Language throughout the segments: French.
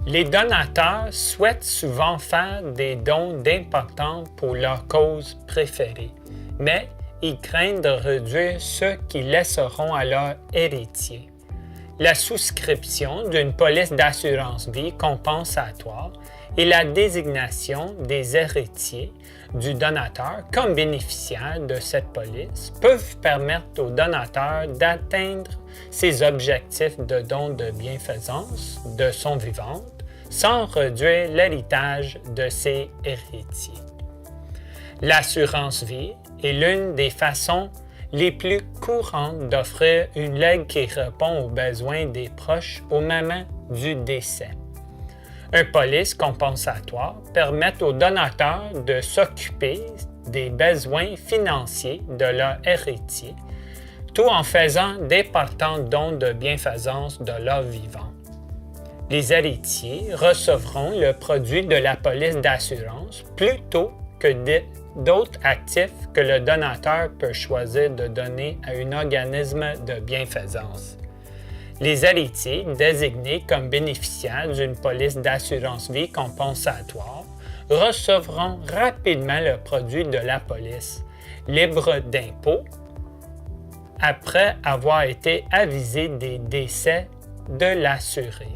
Les donateurs souhaitent souvent faire des dons d'importants pour leur cause préférée, mais ils craignent de réduire ceux qu'ils laisseront à leurs héritiers. La souscription d'une police d'assurance-vie compensatoire et la désignation des héritiers du donateur comme bénéficiaires de cette police peuvent permettre au donateur d'atteindre ses objectifs de don de bienfaisance de son vivant sans réduire l'héritage de ses héritiers. L'assurance-vie est l'une des façons les plus courantes d'offrir une legs qui répond aux besoins des proches au moment du décès. Un police compensatoire permet aux donateurs de s'occuper des besoins financiers de leur héritier, tout en faisant d'importants dons de bienfaisance de leur vivant. Les héritiers recevront le produit de la police d'assurance plutôt que d'autres actifs que le donateur peut choisir de donner à un organisme de bienfaisance. Les héritiers désignés comme bénéficiaires d'une police d'assurance-vie compensatoire recevront rapidement le produit de la police, libre d'impôt, après avoir été avisés des décès de l'assuré.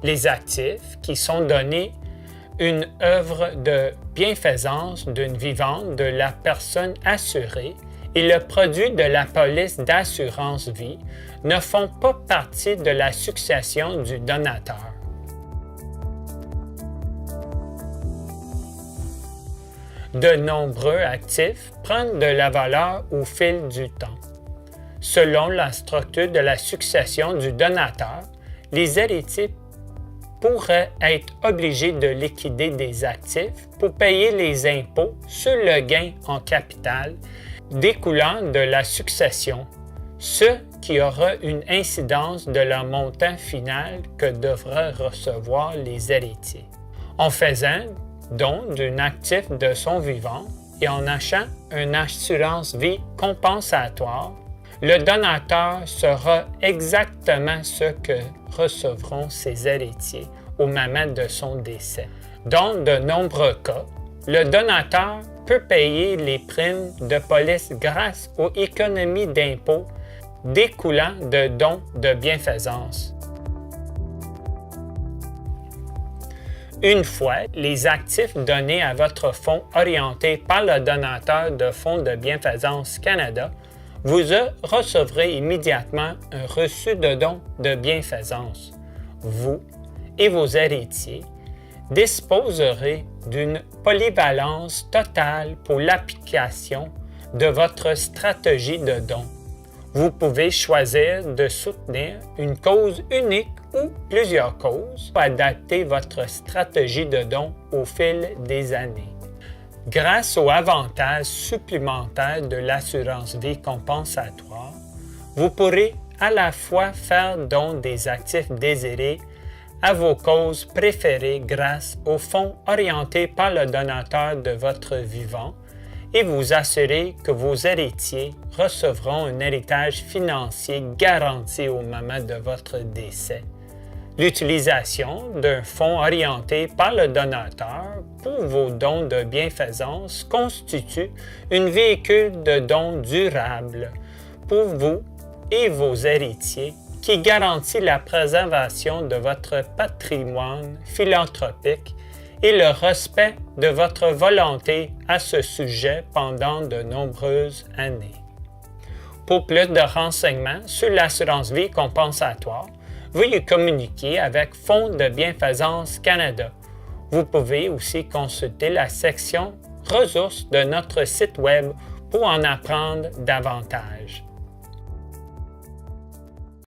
Les actifs qui sont donnés une œuvre de bienfaisance d'une vivante de la personne assurée et le produit de la police d'assurance-vie ne font pas partie de la succession du donateur. De nombreux actifs prennent de la valeur au fil du temps. Selon la structure de la succession du donateur, les héritiers pourraient être obligés de liquider des actifs pour payer les impôts sur le gain en capital découlant de la succession, ce qui aura une incidence de le montant final que devraient recevoir les héritiers. En faisant don d'un actif de son vivant et en achetant une assurance-vie compensatoire, le donateur saura exactement ce que recevront ses héritiers au moment de son décès. Dans de nombreux cas, le donateur peut payer les primes de police grâce aux économies d'impôts découlant de dons de bienfaisance. Une fois les actifs donnés à votre fonds orientés par le donateur de Fonds de bienfaisance Canada, vous recevrez immédiatement un reçu de don de bienfaisance. Vous et vos héritiers disposerez d'une polyvalence totale pour l'application de votre stratégie de don. Vous pouvez choisir de soutenir une cause unique ou plusieurs causes pour adapter votre stratégie de don au fil des années. Grâce aux avantages supplémentaires de l'assurance-vie compensatoire, vous pourrez à la fois faire don des actifs désirés à vos causes préférées grâce aux fonds orientés par le donateur de votre vivant et vous assurer que vos héritiers recevront un héritage financier garanti au moment de votre décès. L'utilisation d'un fonds orienté par le donateur pour vos dons de bienfaisance constitue un véhicule de dons durable pour vous et vos héritiers qui garantit la préservation de votre patrimoine philanthropique et le respect de votre volonté à ce sujet pendant de nombreuses années. Pour plus de renseignements sur l'assurance-vie compensatoire, veuillez communiquer avec Fonds de bienfaisance Canada. Vous pouvez aussi consulter la section ressources de notre site Web pour en apprendre davantage.